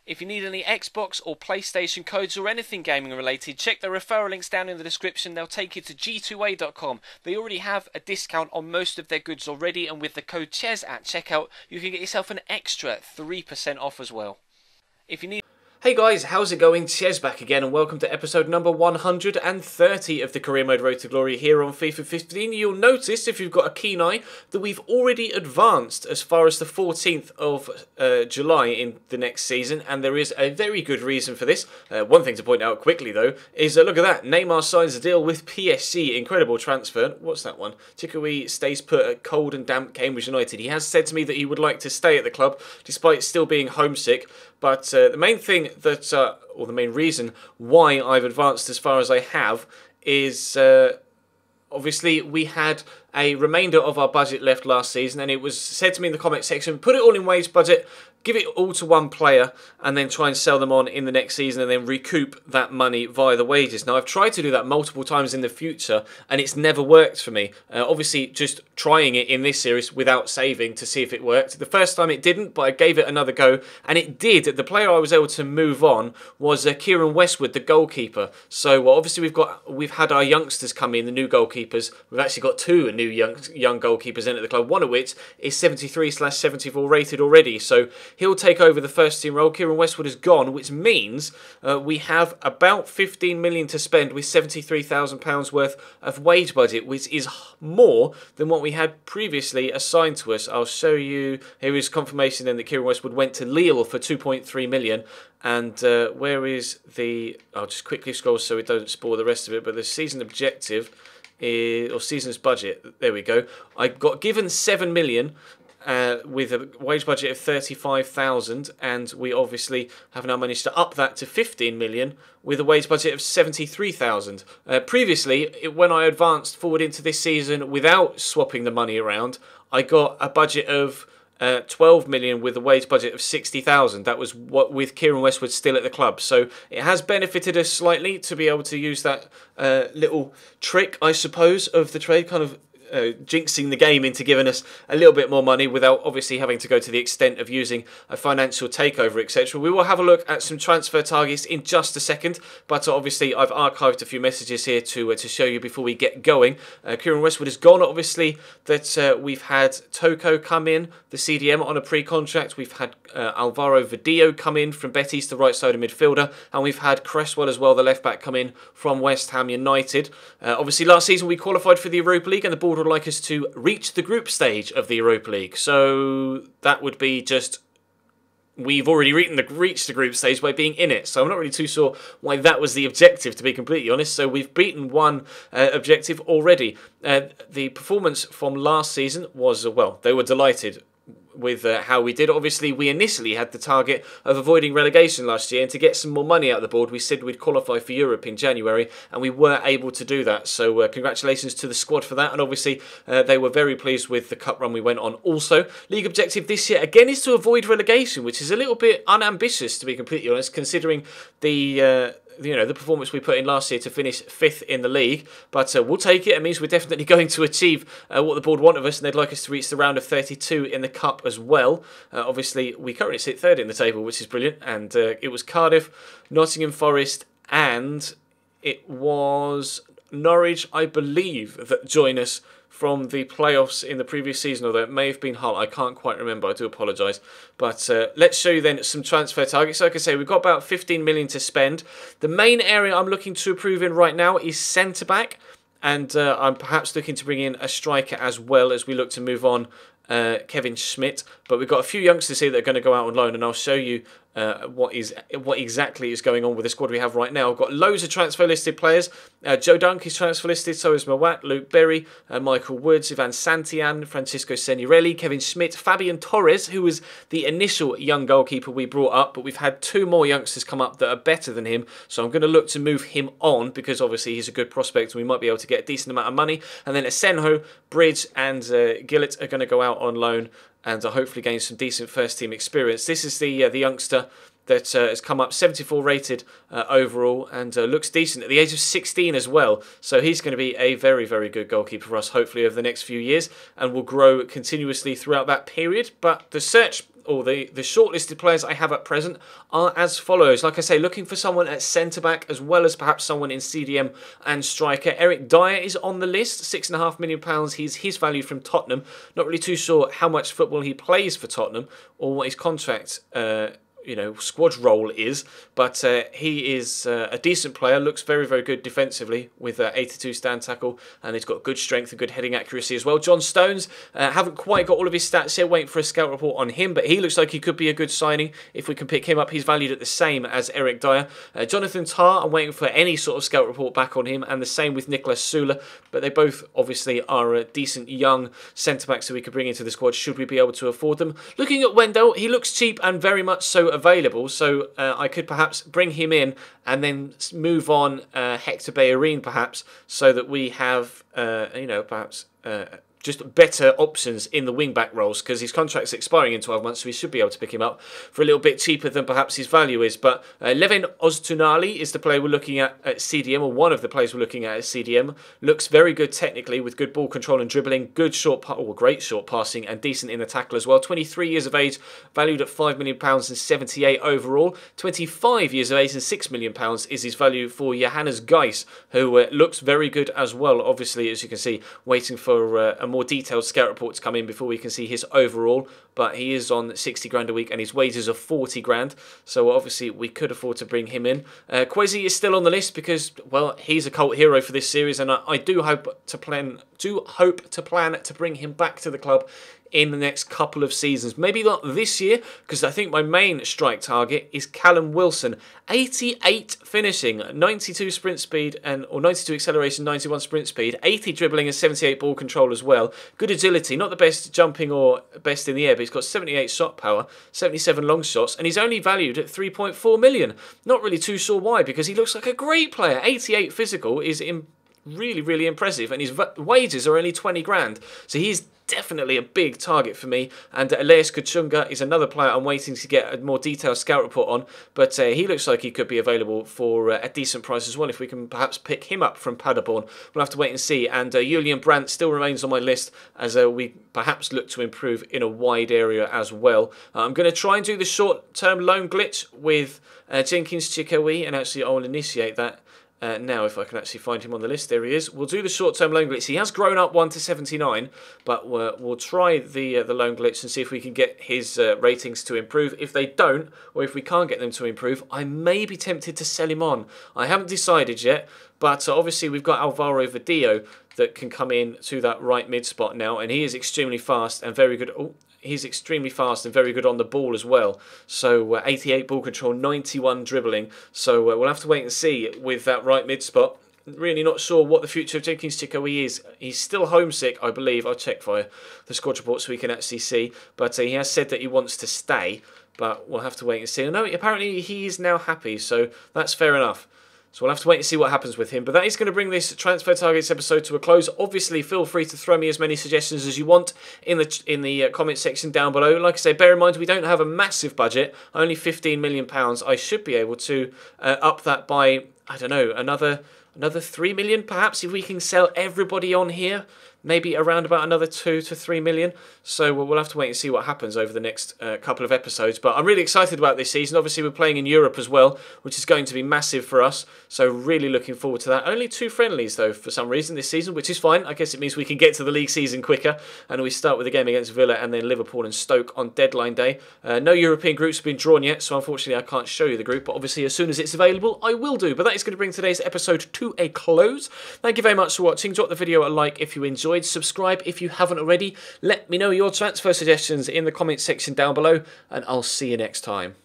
If you need any Xbox or PlayStation codes or anything gaming related, check the referral links down in the description. They'll take you to g2a.com. They already have a discount on most of their goods already, and with the code CHES at checkout, you can get yourself an extra 3% off as well. If you need... Hey guys, how's it going? Ches back again, and welcome to episode number 130 of the Career Mode Road to Glory here on FIFA 15. You'll notice, if you've got a keen eye, that we've already advanced as far as the 14th of July in the next season, and there is a very good reason for this. One thing to point out quickly, though, is look at that. Neymar signs a deal with PSG. Incredible transfer. What's that one? Chikoui stays put at cold and damp Cambridge United. He has said to me that he would like to stay at the club, despite still being homesick. But the main thing that, or the main reason why I've advanced as far as I have is obviously we had a remainder of our budget left last season, and it was said to me in the comment section, put it all in wage budget, give it all to one player, and then try and sell them on in the next season and then recoup that money via the wages. Now, I've tried to do that multiple times in the future, and it's never worked for me. Obviously, just trying it in this series without saving to see if it worked. The first time it didn't, but I gave it another go, and it did. The player I was able to move on was Kieran Westwood, the goalkeeper. So, obviously, we've had our youngsters come in, the new goalkeepers. We've actually got two new young goalkeepers in at the club, one of which is 73/74 rated already. So, he'll take over the first team role. Kieran Westwood is gone, which means we have about 15 million to spend with £73,000 worth of wage budget, which is more than what we had previously assigned to us. I'll show you. Here is confirmation then that Kieran Westwood went to Lille for 2.3 million. And where is the... I'll just quickly scroll so we don't spoil the rest of it. But the season objective is, or season's budget, there we go. I got given 7 million. With a wage budget of 35,000, and we obviously have now managed to up that to 15 million with a wage budget of 73,000. Previously, when I advanced forward into this season without swapping the money around, I got a budget of 12 million with a wage budget of 60,000. That was what with Kieran Westwood still at the club. So it has benefited us slightly to be able to use that little trick, I suppose, of the trade, kind of jinxing the game into giving us a little bit more money without obviously having to go to the extent of using a financial takeover, etc. We will have a look at some transfer targets in just a second, but obviously I've archived a few messages here to show you before we get going. Kieran Westwood is gone. Obviously that we've had Toko come in, the CDM, on a pre-contract. We've had Alvaro Vidillo come in from Betis, the right side of midfielder, and we've had Cresswell as well, the left back, come in from West Ham United. Obviously last season we qualified for the Europa League, and the board would like us to reach the group stage of the Europa League. So that would be just... We've already reached the group stage by being in it, so I'm not really too sure why that was the objective, to be completely honest. So we've beaten one objective already. The performance from last season was, well, they were delighted with how we did. Obviously, we initially had the target of avoiding relegation last year, and to get some more money out of the board, we said we'd qualify for Europe in January, and we were able to do that. So congratulations to the squad for that, and obviously they were very pleased with the cup run we went on. Also, league objective this year again is to avoid relegation, which is a little bit unambitious, to be completely honest, considering the the performance we put in last year to finish 5th in the league. But we'll take it. It means we're definitely going to achieve what the board want of us, and they'd like us to reach the round of 32 in the cup as well. Obviously, we currently sit 3rd in the table, which is brilliant. And it was Cardiff, Nottingham Forest, and it was Norwich, I believe, that joined us from the playoffs in the previous season, although it may have been Hull. I can't quite remember. I do apologise. But let's show you then some transfer targets. Like I say, we've got about 15 million to spend. The main area I'm looking to improve in right now is centre-back. And I'm perhaps looking to bring in a striker as well as we look to move on Kevin Schmidt. But we've got a few youngsters here that are going to go out on loan, and I'll show you what exactly is going on with the squad we have right now. I've got loads of transfer listed players. Joe Dunk is transfer listed, so is Mawat, Luke Berry, Michael Woods, Ivan Santillan, Francisco Senirelli, Kevin Schmidt, Fabian Torres, who was the initial young goalkeeper we brought up, but we've had 2 more youngsters come up that are better than him, so I'm going to look to move him on because obviously he's a good prospect and we might be able to get a decent amount of money. And then Asenjo, Bridge and Gillett are going to go out on loan and hopefully gain some decent first team experience. This is the youngster that has come up, 74 rated overall, and looks decent at the age of 16 as well. So he's going to be a very, very good goalkeeper for us, hopefully, over the next few years, and will grow continuously throughout that period. But the search or the shortlisted players I have at present are as follows. Like I say, looking for someone at centre-back as well as perhaps someone in CDM and striker. Eric Dyer is on the list, £6.5 million. He's his value from Tottenham. Not really too sure how much football he plays for Tottenham or what his contract squad role is, but he is a decent player, looks very, very good defensively with 82 stand tackle, and he's got good strength and good heading accuracy as well. John Stones, haven't quite got all of his stats here, waiting for a scout report on him, but he looks like he could be a good signing if we can pick him up. He's valued at the same as Eric Dyer. Jonathan Tah, I'm waiting for any sort of scout report back on him, and the same with Nicolas Sula, but they both obviously are decent young centre-backs that we could bring into the squad should we be able to afford them. Looking at Wendell, he looks cheap and very much so available, so I could perhaps bring him in and then move on Hector Bellerin perhaps, so that we have perhaps just better options in the wing-back roles, because his contract's expiring in 12 months, so we should be able to pick him up for a little bit cheaper than perhaps his value is. But Levin Oztunali is the player we're looking at CDM, or one of the players we're looking at CDM. Looks very good technically, with good ball control and dribbling, good great short passing, and decent in the tackle as well. 23 years of age, valued at £5 million and 78 overall. 25 years of age and £6 million is his value for Johannes Geis, who looks very good as well. Obviously, as you can see, waiting for a more detailed scout report to come in before we can see his overall, but he is on 60 grand a week and his wages are 40 grand, so obviously we could afford to bring him in. Kwesi is still on the list because, well, he's a cult hero for this series, and I do hope to plan to bring him back to the club in the next couple of seasons. Maybe not this year, because I think my main strike target is Callum Wilson. 88 finishing, 92 sprint speed, or 92 acceleration, 91 sprint speed, 80 dribbling and 78 ball control as well. Good agility, not the best jumping or best in the air, but he's got 78 shot power, 77 long shots, and he's only valued at 3.4 million. Not really too sure why, because he looks like a great player. 88 physical is really, really impressive, and his wages are only 20 grand, so he's definitely a big target for me. And Elias Kuchunga is another player I'm waiting to get a more detailed scout report on, but he looks like he could be available for a decent price as well if we can perhaps pick him up from Paderborn. We'll have to wait and see. And Julian Brandt still remains on my list as we perhaps look to improve in a wide area as well. I'm going to try and do the short-term loan glitch with Jenkins Chikawi, and actually I will initiate that now, if I can actually find him on the list. There he is. We'll do the short-term loan glitch. He has grown up 1 to 79, but we'll try the loan glitch and see if we can get his ratings to improve. If they don't, or if we can't get them to improve, I may be tempted to sell him on. I haven't decided yet, but obviously we've got Alvaro Vadillo that can come in to that right mid spot now, and he is extremely fast and very good. He's extremely fast and very good on the ball as well. So 88 ball control, 91 dribbling. So we'll have to wait and see with that right mid spot. Really not sure what the future of Jenkins Chikoe is. He's still homesick, I believe. I'll check via the squad report so we can actually see. But he has said that he wants to stay. But we'll have to wait and see. No, apparently he is now happy, so that's fair enough. So we'll have to wait and see what happens with him. But that is going to bring this Transfer Targets episode to a close. Obviously, feel free to throw me as many suggestions as you want in the comment section down below. Like I say, bear in mind we don't have a massive budget, only £15 million. I should be able to up that by, I don't know, another 3 million perhaps, if we can sell everybody on here. Maybe around about another 2 to 3 million. So we'll have to wait and see what happens over the next couple of episodes. But I'm really excited about this season. Obviously, we're playing in Europe as well, which is going to be massive for us. So really looking forward to that. Only 2 friendlies, though, for some reason this season, which is fine. I guess it means we can get to the league season quicker. And we start with a game against Villa and then Liverpool and Stoke on deadline day. No European groups have been drawn yet, so unfortunately I can't show you the group. But obviously, as soon as it's available, I will do. But that is going to bring today's episode to a close. Thank you very much for watching. Drop the video a like if you enjoyed. Subscribe if you haven't already. Let me know your transfer suggestions in the comment section down below, and I'll see you next time.